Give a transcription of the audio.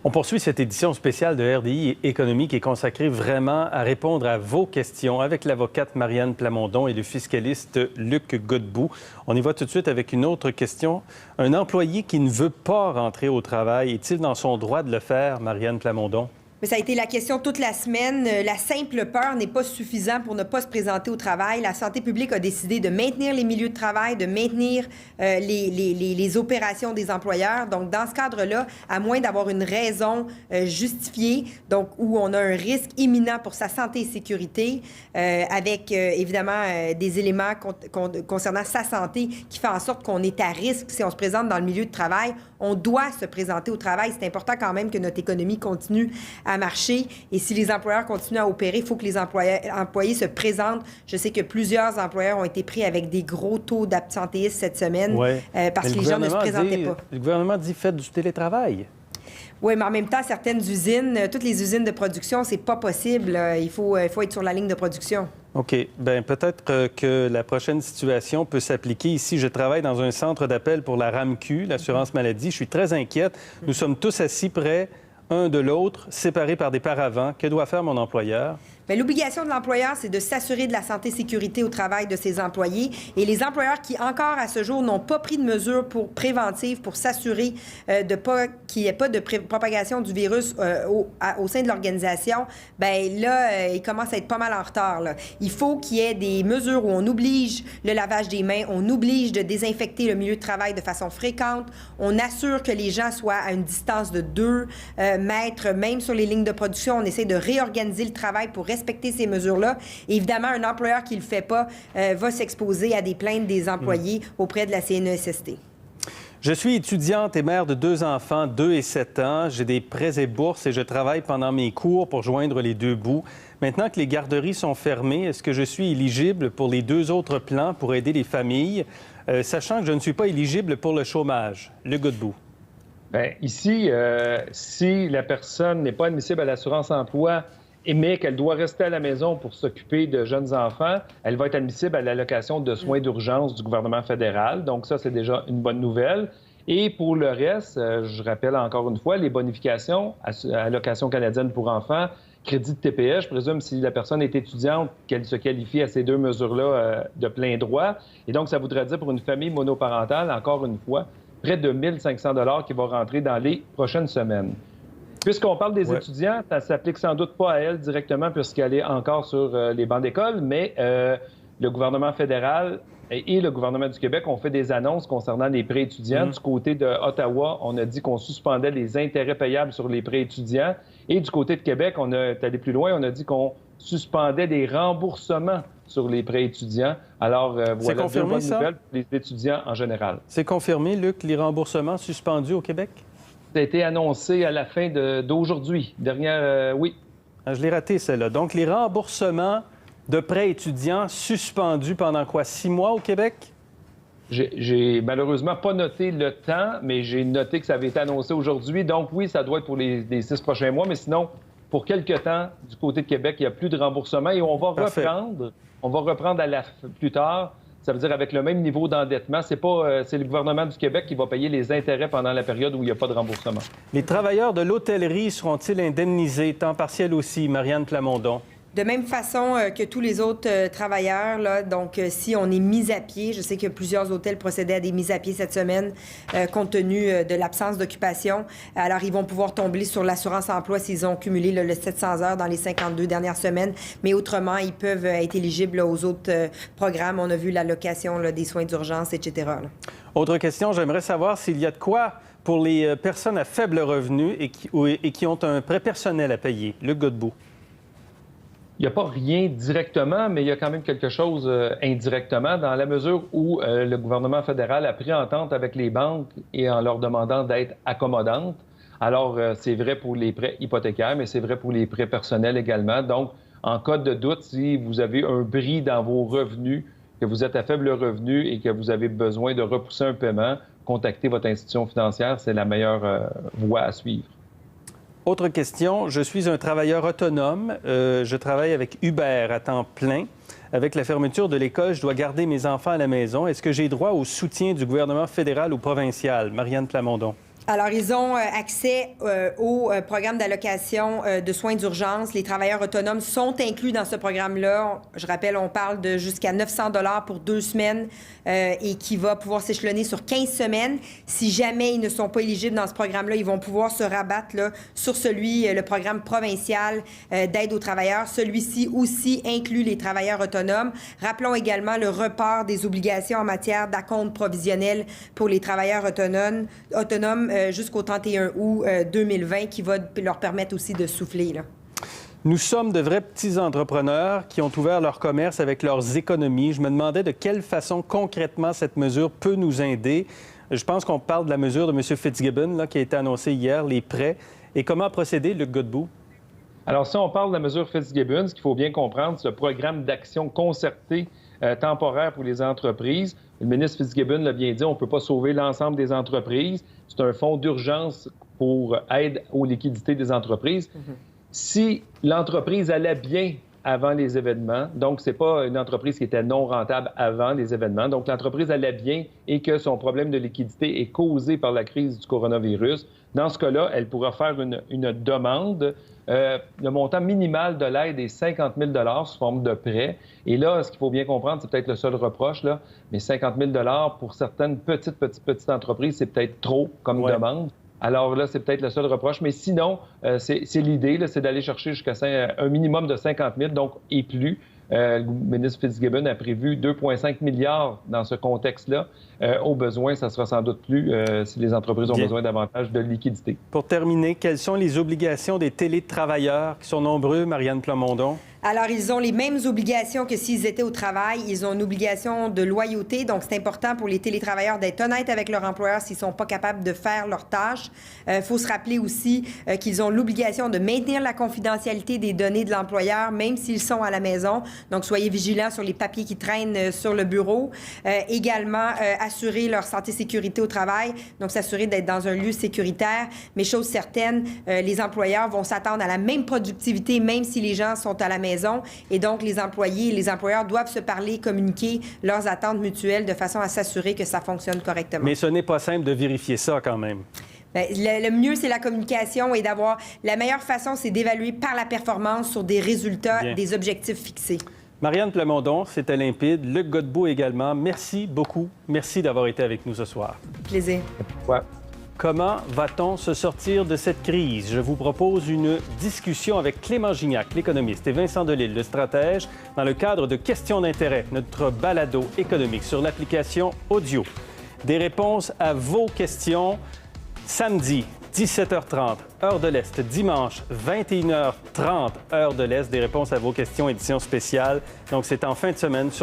On poursuit cette édition spéciale de RDI Économie qui est consacrée vraiment à répondre à vos questions avec l'avocate Marianne Plamondon et le fiscaliste Luc Godbout. On y va tout de suite avec une autre question. Un employé qui ne veut pas rentrer au travail, est-il dans son droit de le faire, Marianne Plamondon? Mais ça a été la question toute la semaine. La simple peur n'est pas suffisante pour ne pas se présenter au travail. La santé publique a décidé de maintenir les milieux de travail, de maintenir les opérations des employeurs. Donc, dans ce cadre-là, à moins d'avoir une raison justifiée, donc où on a un risque imminent pour sa santé et sécurité, avec évidemment des éléments concernant sa santé qui fait en sorte qu'on est à risque si on se présente dans le milieu de travail, on doit se présenter au travail. C'est important quand même que notre économie continue à marcher. Et si les employeurs continuent à opérer, il faut que les employés se présentent. Je sais que plusieurs employeurs ont été pris avec des gros taux d'absentéisme cette semaine parce que les gens ne se présentaient pas. Le gouvernement dit faites du télétravail. Oui, mais en même temps, certaines usines, toutes les usines de production, c'est pas possible. Il faut être sur la ligne de production. OK. Bien, peut-être que la prochaine situation peut s'appliquer ici. Je travaille dans un centre d'appel pour la RAMQ, l'assurance maladie. Je suis très inquiète. Nous sommes tous assis près un de l'autre, séparés par des paravents. Que doit faire mon employeur? Bien, l'obligation de l'employeur, c'est de s'assurer de la santé et sécurité au travail de ses employés. Et les employeurs qui, encore à ce jour, n'ont pas pris de mesures préventives pour s'assurer qu'il n'y ait pas de propagation du virus au sein de l'organisation, bien là, ils commencent à être pas mal en retard, là. Il faut qu'il y ait des mesures où on oblige le lavage des mains, on oblige de désinfecter le milieu de travail de façon fréquente, on assure que les gens soient à une distance de 2 mètres, même sur les lignes de production, on essaie de réorganiser le travail pour respecter ces mesures-là. Et évidemment, un employeur qui ne le fait pas va s'exposer à des plaintes des employés auprès de la CNESST. Je suis étudiante et mère de 2 enfants, 2 et 7 ans. J'ai des prêts et bourses et je travaille pendant mes cours pour joindre les deux bouts. Maintenant que les garderies sont fermées, est-ce que je suis éligible pour les 2 autres plans pour aider les familles, sachant que je ne suis pas éligible pour le chômage? Le Godbout. Bien, ici, si la personne n'est pas admissible à l'assurance-emploi mais qu'elle doit rester à la maison pour s'occuper de jeunes enfants, elle va être admissible à l'allocation de soins d'urgence du gouvernement fédéral. Donc ça, c'est déjà une bonne nouvelle. Et pour le reste, je rappelle encore une fois, les bonifications, allocation canadienne pour enfants, crédit de TPS, je présume si la personne est étudiante, qu'elle se qualifie à ces 2 mesures-là de plein droit. Et donc, ça voudrait dire pour une famille monoparentale, encore une fois, près de 1 500 $ qui vont rentrer dans les prochaines semaines. Puisqu'on parle des étudiants, ça ne s'applique sans doute pas à elle directement puisqu'elle est encore sur les bancs d'école, mais le gouvernement fédéral et le gouvernement du Québec ont fait des annonces concernant les prêts étudiants. Du côté de Ottawa, on a dit qu'on suspendait les intérêts payables sur les prêts étudiants. Et du côté de Québec, on est allé plus loin, on a dit qu'on suspendait les remboursements sur les prêts étudiants. Alors, voilà deux bonnes nouvelles pour les étudiants en général. C'est confirmé, Luc, les remboursements suspendus au Québec? Ça a été annoncé à la fin d'aujourd'hui. Oui. Je l'ai raté, celle-là. Donc, les remboursements de prêts étudiants suspendus pendant quoi? 6 mois au Québec? J'ai malheureusement pas noté le temps, mais j'ai noté que ça avait été annoncé aujourd'hui. Donc, oui, ça doit être pour les 6 prochains mois. Mais sinon, pour quelque temps, du côté de Québec, il n'y a plus de remboursement. Et on va reprendre. On va reprendre plus tard. Ça veut dire avec le même niveau d'endettement. C'est le gouvernement du Québec qui va payer les intérêts pendant la période où il n'y a pas de remboursement. Les travailleurs de l'hôtellerie seront-ils indemnisés, temps partiel aussi, Marianne Plamondon? De même façon que tous les autres travailleurs, là, donc si on est mis à pied, je sais que plusieurs hôtels procédaient à des mises à pied cette semaine compte tenu de l'absence d'occupation. Alors, ils vont pouvoir tomber sur l'assurance-emploi s'ils ont cumulé le 700 heures dans les 52 dernières semaines. Mais autrement, ils peuvent être éligibles aux autres programmes. On a vu l'allocation des soins d'urgence, etc. Là. Autre question, j'aimerais savoir s'il y a de quoi pour les personnes à faible revenu et qui ont un prêt personnel à payer. Luc Godbout. Il n'y a pas rien directement, mais il y a quand même quelque chose indirectement, dans la mesure où le gouvernement fédéral a pris entente avec les banques et en leur demandant d'être accommodantes. Alors, c'est vrai pour les prêts hypothécaires, mais c'est vrai pour les prêts personnels également. Donc, en cas de doute, si vous avez un bris dans vos revenus, que vous êtes à faible revenu et que vous avez besoin de repousser un paiement, contactez votre institution financière. C'est la meilleure voie à suivre. Autre question, je suis un travailleur autonome. Je travaille avec Uber à temps plein. Avec la fermeture de l'école, je dois garder mes enfants à la maison. Est-ce que j'ai droit au soutien du gouvernement fédéral ou provincial? Marianne Plamondon. Alors, ils ont accès au programme d'allocation de soins d'urgence. Les travailleurs autonomes sont inclus dans ce programme-là. Je rappelle, on parle de jusqu'à 900 $ pour 2 semaines et qui va pouvoir s'échelonner sur 15 semaines. Si jamais ils ne sont pas éligibles dans ce programme-là, ils vont pouvoir se rabattre là, sur le programme provincial d'aide aux travailleurs. Celui-ci aussi inclut les travailleurs autonomes. Rappelons également le report des obligations en matière d'acompte provisionnel pour les travailleurs autonomes jusqu'au 31 août 2020 qui va leur permettre aussi de souffler, là. Nous sommes de vrais petits entrepreneurs qui ont ouvert leur commerce avec leurs économies. Je me demandais de quelle façon concrètement cette mesure peut nous aider. Je pense qu'on parle de la mesure de M. Fitzgibbon là, qui a été annoncée hier, les prêts. Et comment procéder, Luc Godbout? Alors, si on parle de la mesure Fitzgibbon, ce qu'il faut bien comprendre, c'est le programme d'action concerté temporaire pour les entreprises. Le ministre Fitzgibbon l'a bien dit, on ne peut pas sauver l'ensemble des entreprises. C'est un fonds d'urgence pour aide aux liquidités des entreprises. Si l'entreprise allait bien avant les événements, donc c'est pas une entreprise qui était non rentable avant les événements, donc l'entreprise allait bien et que son problème de liquidité est causé par la crise du coronavirus, dans ce cas-là, elle pourra faire une demande. Le montant minimal de l'aide est 50 000 $ sous forme de prêt. Et là, ce qu'il faut bien comprendre, c'est peut-être le seul reproche, là, mais 50 000 $ pour certaines petites entreprises, c'est peut-être trop comme demande. Alors là, c'est peut-être le seul reproche. Mais sinon, c'est l'idée, là, c'est d'aller chercher jusqu'à un minimum de 50 000 donc et plus. Le ministre Fitzgibbon a prévu 2,5 milliards dans ce contexte-là. Au besoin, ça sera sans doute plus si les entreprises ont besoin davantage de liquidité. Pour terminer, quelles sont les obligations des télétravailleurs qui sont nombreux, Marianne Plamondon? Alors, ils ont les mêmes obligations que s'ils étaient au travail. Ils ont une obligation de loyauté. Donc, c'est important pour les télétravailleurs d'être honnêtes avec leur employeur s'ils ne sont pas capables de faire leur tâche. Il faut se rappeler aussi qu'ils ont l'obligation de maintenir la confidentialité des données de l'employeur, même s'ils sont à la maison. Donc, soyez vigilants sur les papiers qui traînent sur le bureau. Également, assurer leur santé-sécurité au travail. Donc, s'assurer d'être dans un lieu sécuritaire. Mais chose certaine, les employeurs vont s'attendre à la même productivité, même si les gens sont à la maison. Et donc, les employés et les employeurs doivent se parler, communiquer leurs attentes mutuelles de façon à s'assurer que ça fonctionne correctement. Mais ce n'est pas simple de vérifier ça quand même. Bien, le mieux, c'est la communication et d'avoir... La meilleure façon, c'est d'évaluer par la performance sur des résultats, des objectifs fixés. Marianne Plamondon, c'était limpide. Luc Godbout également. Merci beaucoup. Merci d'avoir été avec nous ce soir. Plaisir. Ouais. Comment va-t-on se sortir de cette crise? Je vous propose une discussion avec Clément Gignac, l'économiste, et Vincent Delisle, le stratège, dans le cadre de Questions d'intérêt, notre balado économique sur l'application audio. Des réponses à vos questions samedi, 17h30, heure de l'Est, dimanche, 21h30, heure de l'Est. Des réponses à vos questions, édition spéciale. Donc, c'est en fin de semaine sur